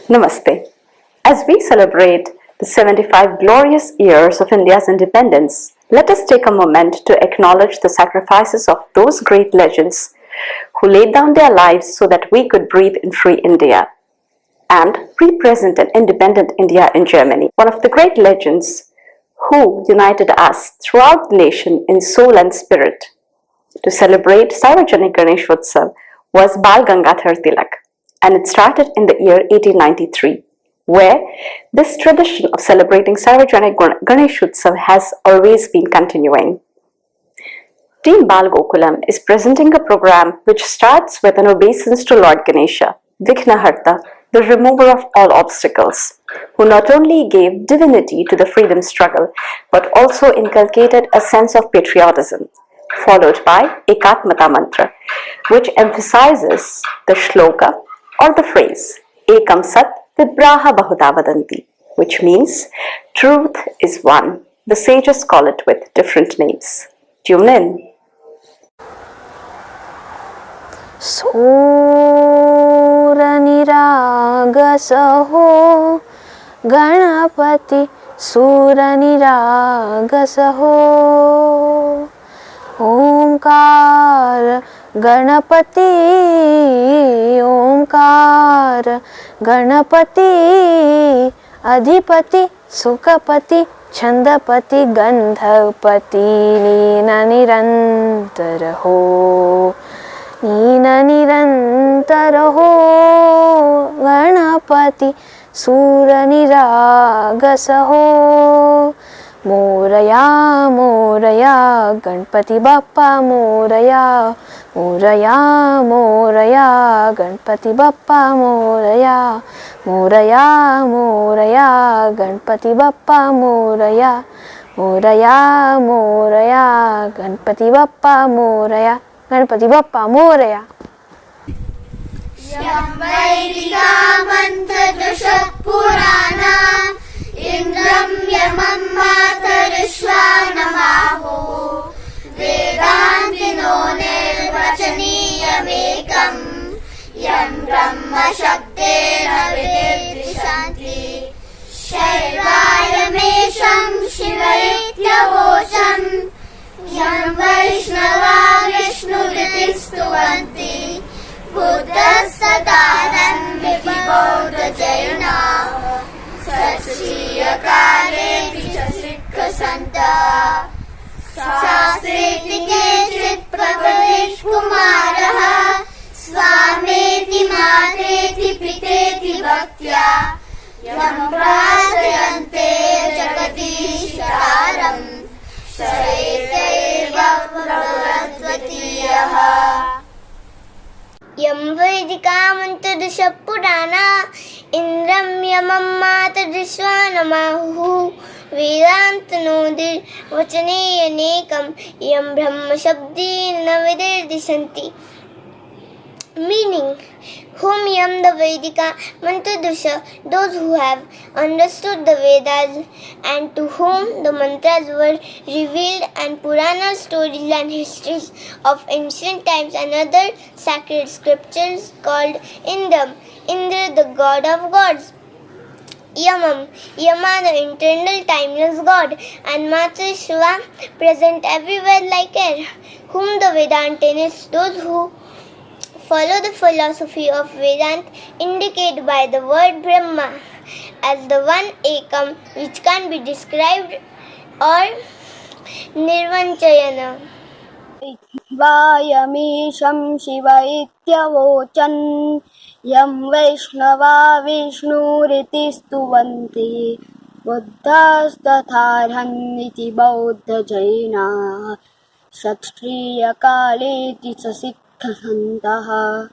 Namaste. As we celebrate the 75 glorious years of India's independence, let us take a moment to acknowledge the sacrifices of those great legends who laid down their lives so that we could breathe in free India and represent an independent India in Germany. One of the great legends who united us throughout the nation in soul and spirit to celebrate Sarvajanik Ganeshotsav was Bal Gangadhar Tilak, and it started in the year 1893, where this tradition of celebrating Sarvajanik Ganeshotsav has always been continuing. Team Bal Gokulam is presenting a program which starts with an obeisance to Lord Ganesha, Vighnaharta, the remover of all obstacles, who not only gave divinity to the freedom struggle but also inculcated a sense of patriotism, followed by Ekātmatā Mantra, which emphasizes the shloka or the phrase Ekam Sat Vibraha Bahuda Vadanti, which means truth is one. The sages call it with different names. Tune in. Suraniragasaho Ganapati Suraniragasaho Omkar Ganapati Omkar Ganapati Adhipati Sukapati Chandapati Gandhapati Nina Nirantaraho Nina Nirantaraho Ganapati Suraniragasaho Moraya, Moraya, Ganpati Bappa Moraya, Moraya, Moraya, Ganpati Bappa Moraya, Moraya, Moraya, Ganpati Bappa Moraya, Moraya, Moraya, Ganpati Bappa Moraya, Ganpati Bappa Moraya. Ekātmatā Mantra Purana Indram Yamam Matarishvanamaho Vedantino Nirvachaniyamekam Yam Brahma Shaktena Vidishanti Shaivayamesham Shivayityavocam Yam Vaishnava Vishnu Vidistuvanti Buddhastadanam Vikiboddha Jayana Satshriyakale Sikha Santa Shastreti Kechit Prabhadesh Kumaraha Swameti Mateti Piteti Bhaktya Yam Pradayante Jagadishtaram Shaitaiva Prabhadvatiyaha Yam Ekātmatā Purana Indram Yamam Matarishvanamahu Vedantino Nirvachaniyamekam Yam Brahma Shaktena Vidishanti. Meaning, whom Yam the Vedika Mantradusha, those who have understood the Vedas and to whom the mantras were revealed, and Purana stories and histories of ancient times and other sacred scriptures called Indram, Indra the god of gods, Yamam, Yama the eternal timeless god, and Matra Shiva present everywhere like air, whom the Vedantanists, those who follow the philosophy of Vedanta, indicate by the word Brahma as the one Ekam which can be described, or Nirvanchayana. Vayamisham Shiva Ityavochan Yam Vaishnava Vishnuriti Stuvanti Buddhastatharhan iti Bauddha Jaina Kshatriyakaleti Sikha Santaha.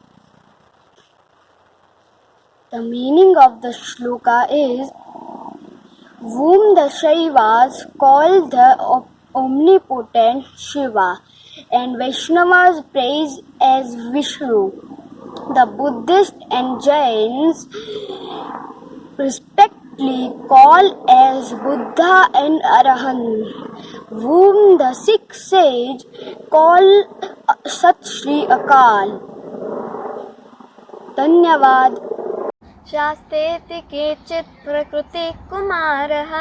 The meaning of the shloka is, whom the Shaivas call the omnipotent Shiva and Vaishnavas praise as Vishnu. The Buddhists and Jains respectively call as Buddha and Arahant, whom the Sikh sage call Sat Shri Akal. Dhanyavad. शास्तेति केचित् प्रकृतिकुमारः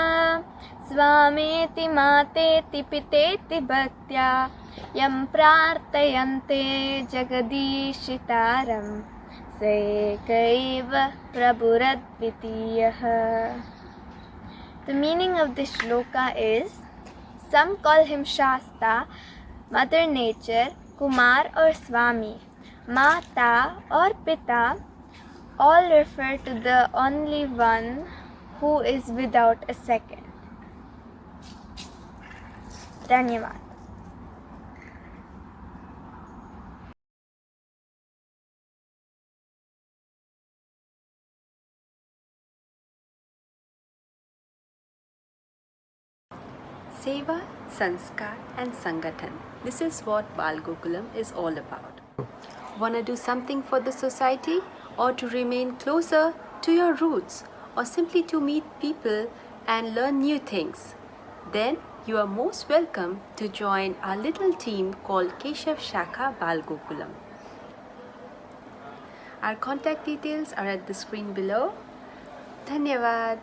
स्वामेति मातेति पितेति भक्त्या यं प्रार्थयन्ते जगदीशितारं स एकैव प्रभुरद्वितीयः. The meaning of this shloka is, some call him Shasta, Mother Nature, Kumar or Swami, Mata or Pita, all refer to the only one who is without a second. Dhanyavad. Seva, Sanskar and Sangathan. This is what Bal Gokulam is all about. Want to do something for the society, or to remain closer to your roots, or simply to meet people and learn new things? Then you are most welcome to join our little team called Keshav Shakha Bal Gokulam. Our contact details are at the screen below. Dhanyavad.